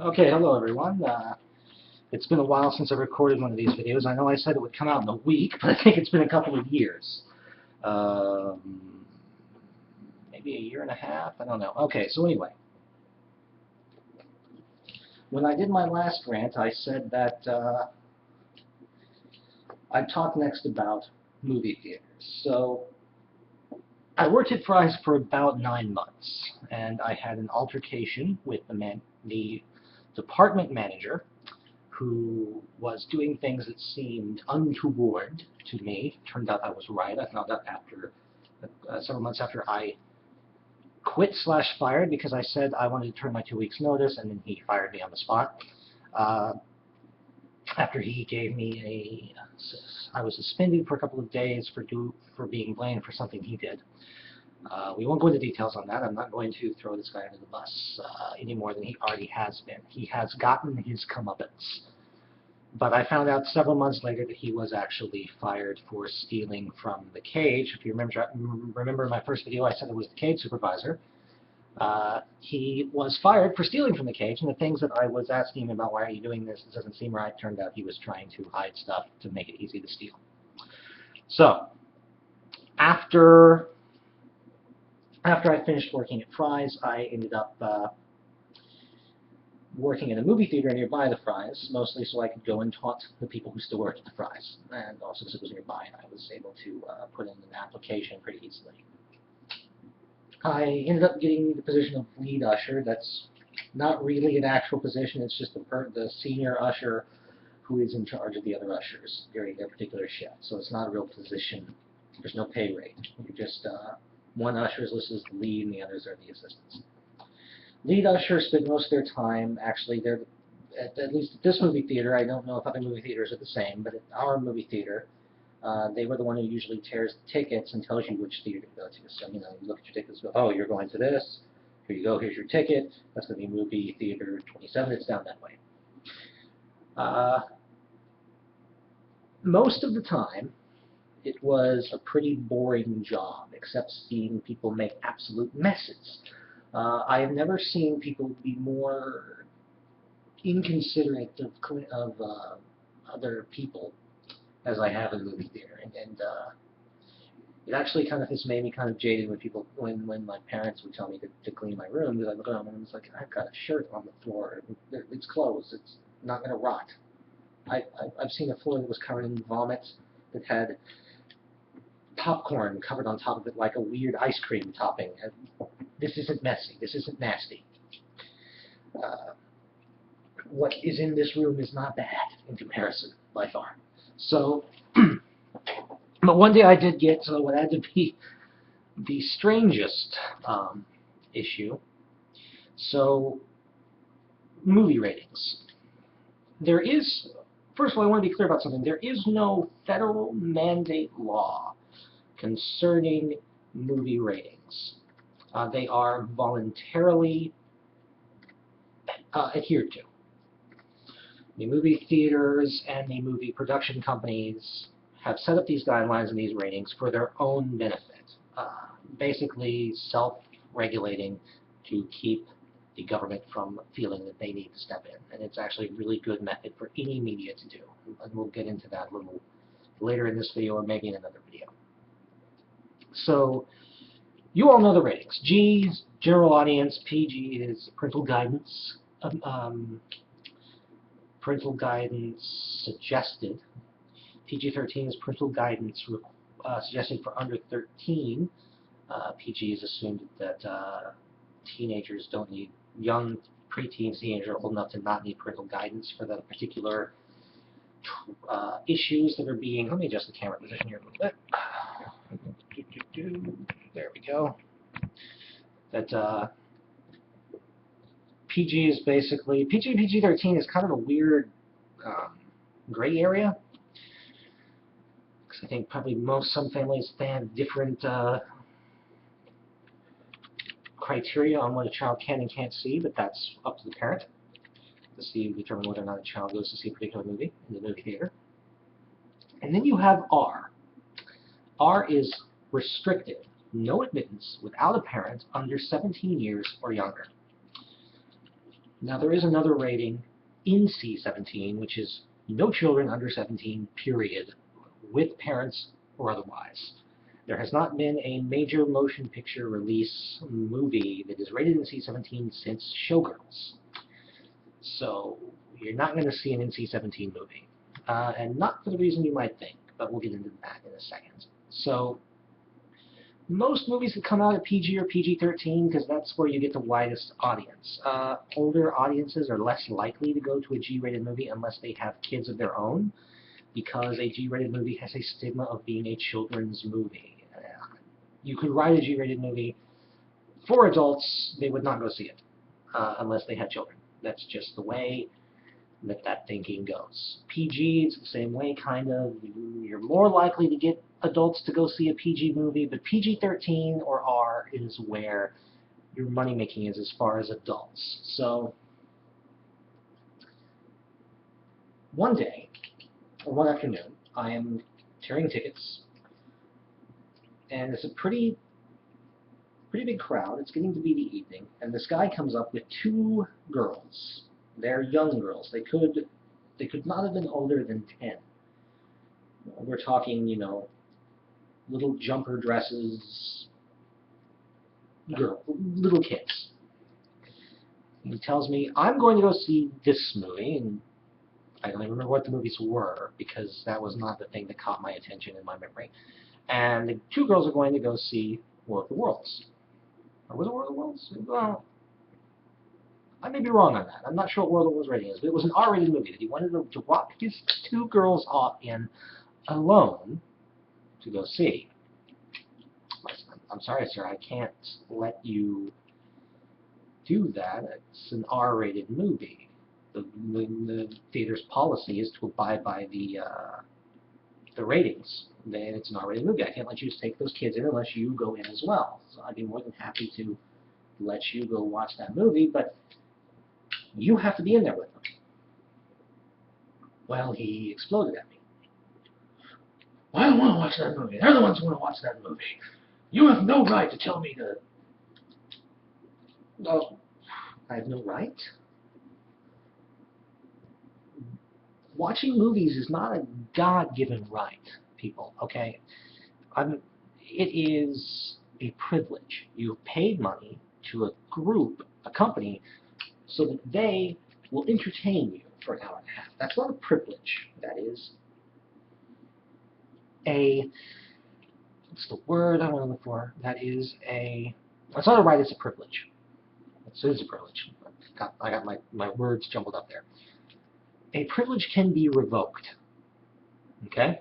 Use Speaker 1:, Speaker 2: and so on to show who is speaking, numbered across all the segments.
Speaker 1: Okay, hello everyone. It's been a while since I recorded one of these videos. I know I said it would come out in a week, but I think it's been a couple of years. Maybe a year and a half? I don't know. Okay, so anyway. When I did my last rant, I said that I'd talk next about movie theaters. So I worked at Fry's for about 9 months, and I had an altercation with the department manager, who was doing things that seemed untoward to me. Turned out I was right. I found out after several months after I quit/fired because I said I wanted to turn my 2 weeks notice, and then he fired me on the spot. After he gave me I was suspended for a couple of days for being blamed for something he did. We won't go into details on that. I'm not going to throw this guy under the bus any more than he already has been. He has gotten his comeuppance. But I found out several months later that he was actually fired for stealing from the cage. If you remember in my first video, I said it was the cage supervisor. He was fired for stealing from the cage, and the things that I was asking him about, why are you doing this, it doesn't seem right, turned out he was trying to hide stuff to make it easy to steal. So, after I finished working at Fry's, I ended up working in a movie theater nearby the Fry's, mostly so I could go and talk to the people who still worked at the Fry's, and also because it was nearby, and I was able to put in an application pretty easily. I ended up getting the position of lead usher. That's not really an actual position, it's just the senior usher who is in charge of the other ushers during their particular shift. So it's not a real position. There's no pay rate. You're just one usher is listed as the lead, and the others are the assistants. Lead ushers spend most of their time, actually, they're at least at this movie theater. I don't know if other movie theaters are the same, but at our movie theater, they were the one who usually tears the tickets and tells you which theater to go to. So, you know, you look at your tickets and go, oh, you're going to this. Here you go, here's your ticket. That's going to be movie theater 27. It's down that way. Most of the time, it was a pretty boring job, except seeing people make absolute messes. I have never seen people be more inconsiderate of other people as I have in the movie theater, and it actually kind of has made me kind of jaded when my parents would tell me to clean my room, because I look at them and it's like, I've got a shirt on the floor, it's closed, it's not going to rot. I've seen a floor that was covered in vomit, that had popcorn covered on top of it like a weird ice cream topping. This isn't messy. This isn't nasty. What is in this room is not bad in comparison, by far. So, but one day I did get what had to be the strangest issue. So, movie ratings. There is, first of all, I want to be clear about something. There is no federal mandate law concerning movie ratings. They are voluntarily adhered to. The movie theaters and the movie production companies have set up these guidelines and these ratings for their own benefit, basically self-regulating to keep the government from feeling that they need to step in. And it's actually a really good method for any media to do. And we'll get into that a little later in this video, or maybe in another video. So, you all know the ratings. G is general audience, PG is parental guidance, parental guidance suggested. PG-13 is parental guidance suggested for under 13. PG is assumed that teenagers don't need, young preteens, teenagers are old enough to not need parental guidance for the particular issues that are being, let me adjust the camera position here a little bit. There we go. That PG is basically, PG and PG-13 is kind of a weird gray area. Because I think probably some families, they have different criteria on what a child can and can't see, but that's up to the parent to determine whether or not a child goes to see a particular movie in the movie theater. And then you have R. R is restrictive. no admittance without a parent under 17 years or younger. Now there is another rating in C-17, which is no children under 17, period, with parents or otherwise. There has not been a major motion picture release movie that is rated in C-17 since Showgirls. So you're not going to see an NC-17 movie. And not for the reason you might think, but we'll get into that in a second. So most movies that come out at PG or PG-13 because that's where you get the widest audience. Older audiences are less likely to go to a G-rated movie unless they have kids of their own, because a G-rated movie has a stigma of being a children's movie. You could write a G-rated movie for adults, they would not go see it unless they had children. That's just the way that thinking goes. PG, it's the same way, kind of. You're more likely to get adults to go see a PG movie, but PG-13 or R is where your money making is as far as adults. So one day, or one afternoon, I am tearing tickets, and it's a pretty big crowd. It's getting to be the evening, and this guy comes up with two girls. They're young girls. They could not have been older than 10. We're talking, you know, little jumper dresses, little kids. He tells me, I'm going to go see this movie, and I don't even remember what the movies were, because that was not the thing that caught my attention in my memory. And the two girls are going to go see War of the Worlds. Or was it War of the Worlds? Well, I may be wrong on that. I'm not sure what War of the Worlds rating is, but it was an R-rated movie that he wanted to walk his two girls off in alone to go see. I'm sorry, sir, I can't let you do that. It's an R-rated movie. The theater's policy is to abide by the ratings. Then it's an R-rated movie. I can't let you take those kids in unless you go in as well. So I'd be more than happy to let you go watch that movie, but you have to be in there with them. Well, he exploded at me. I don't want to watch that movie. They're the ones who want to watch that movie. You have no right to tell me to... Oh, I have no right? Watching movies is not a God-given right, people, okay? It is a privilege. You've paid money to a group, a company, so that they will entertain you for an hour and a half. That's not a privilege. That is what's the word I want to look for? That is that's not a right, it's a privilege. It is a privilege. I got my words jumbled up there. A privilege can be revoked. Okay?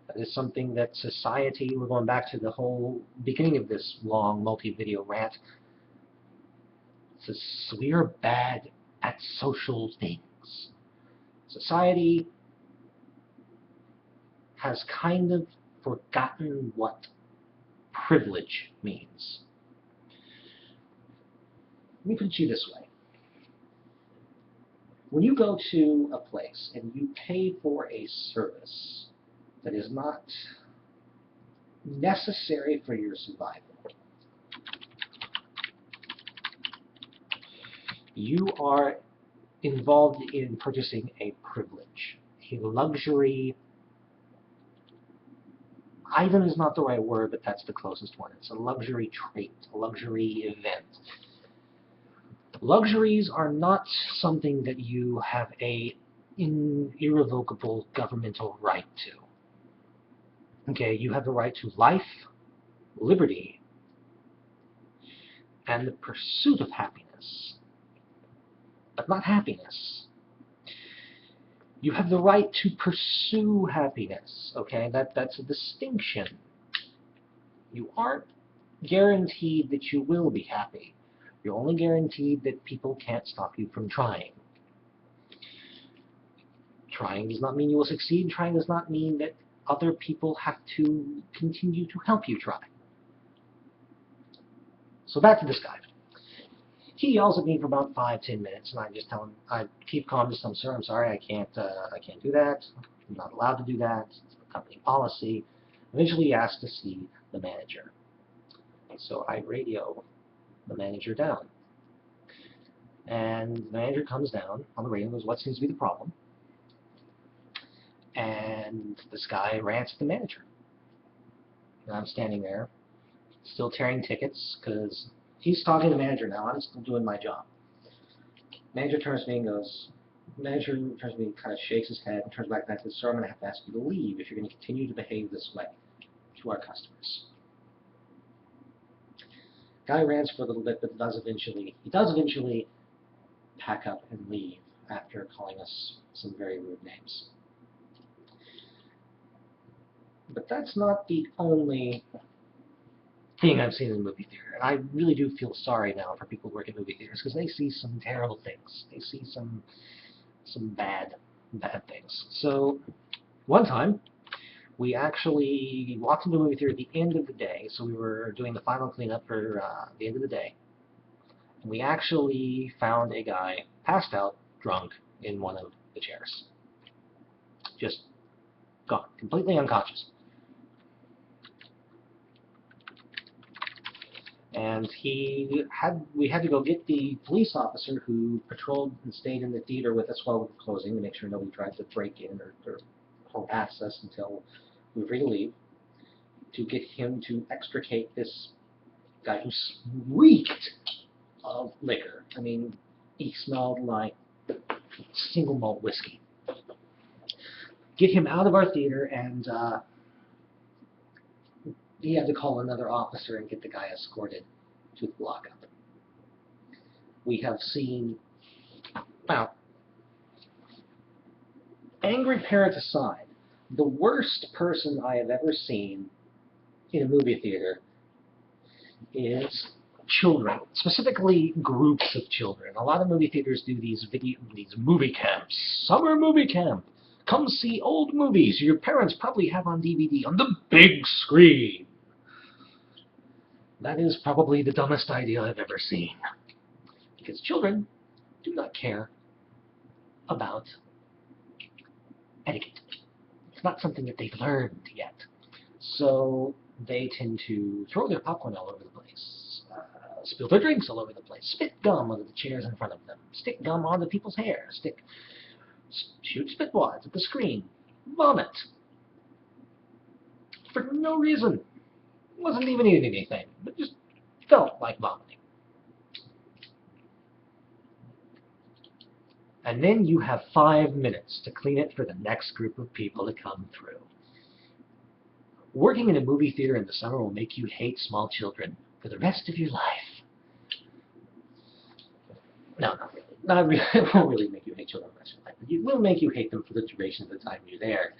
Speaker 1: That is something that society, we're going back to the whole beginning of this long multi-video rant, so we are bad at social things. Society has kind of forgotten what privilege means. Let me put it to you this way. When you go to a place and you pay for a service that is not necessary for your survival, you are involved in purchasing a privilege, a luxury. Item is not the right word, but that's the closest one. It's a luxury trait, a luxury event. Luxuries are not something that you have an irrevocable governmental right to. Okay, you have the right to life, liberty, and the pursuit of happiness, but not happiness. You have the right to pursue happiness, okay? That's a distinction. You aren't guaranteed that you will be happy. You're only guaranteed that people can't stop you from trying. Trying does not mean you will succeed. Trying does not mean that other people have to continue to help you try. So back to this guy. He yells at me for about 5-10 minutes, and I just tell him, I keep calm, just tell him, sir, I'm sorry, I can't do that. I'm not allowed to do that. It's the company policy. Eventually he asks to see the manager. So I radio the manager down. And the manager comes down on the radio and goes, what seems to be the problem? And this guy rants at the manager. And I'm standing there, still tearing tickets, because he's talking to the manager now. I'm still doing my job. Manager turns to me and goes, manager turns to me, kind of shakes his head and turns back and says, sir, I'm going to have to ask you to leave if you're going to continue to behave this way to our customers. Guy rants for a little bit, but he does eventually pack up and leave after calling us some very rude names. But that's not the only thing I've seen in the movie theater. And I really do feel sorry now for people who work at movie theaters, because they see some terrible things. They see some bad things. So one time, we actually walked into a movie theater at the end of the day, so we were doing the final cleanup for the end of the day. And we actually found a guy passed out, drunk, in one of the chairs. Just gone, completely unconscious. And we had to go get the police officer who patrolled and stayed in the theater with us while we were closing to make sure nobody tried to break in or harass us until we were free to leave, to get him to extricate this guy who reeked of liquor. I mean, he smelled like single malt whiskey. Get him out of our theater, and he had to call another officer and get the guy escorted to the lockup. We have seen, well, angry parents aside, the worst person I have ever seen in a movie theater is children, specifically groups of children. A lot of movie theaters do these movie camps, summer movie camp. Come see old movies your parents probably have on DVD on the big screen. That is probably the dumbest idea I've ever seen, because children do not care about etiquette. It's not something that they've learned yet. So they tend to throw their popcorn all over the place, spill their drinks all over the place, spit gum onto the chairs in front of them, stick gum onto people's hair, shoot spit wads at the screen, vomit. For no reason. Wasn't even eating anything, but just felt like vomiting. And then you have 5 minutes to clean it for the next group of people to come through. Working in a movie theater in the summer will make you hate small children for the rest of your life. No, not really. It won't really make you hate children for the rest of your life, but it will make you hate them for the duration of the time you're there.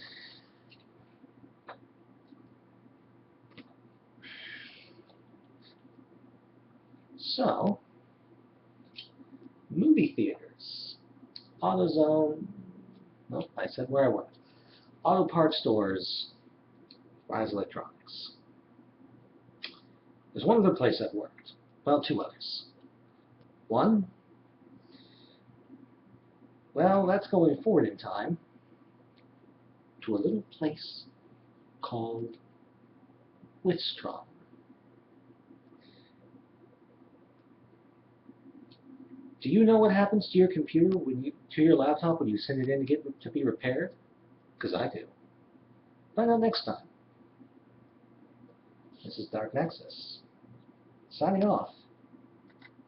Speaker 1: So, movie theaters, AutoZone, nope, I said where I worked, auto parts stores, Rise Electronics. There's one other place I've worked, well, 2 others. One, well, that's going forward in time to a little place called Wistron. Do you know what happens to your computer, to your laptop, when you send it in to be repaired? Because I do. Find out next time. This is Dark Nexus, signing off.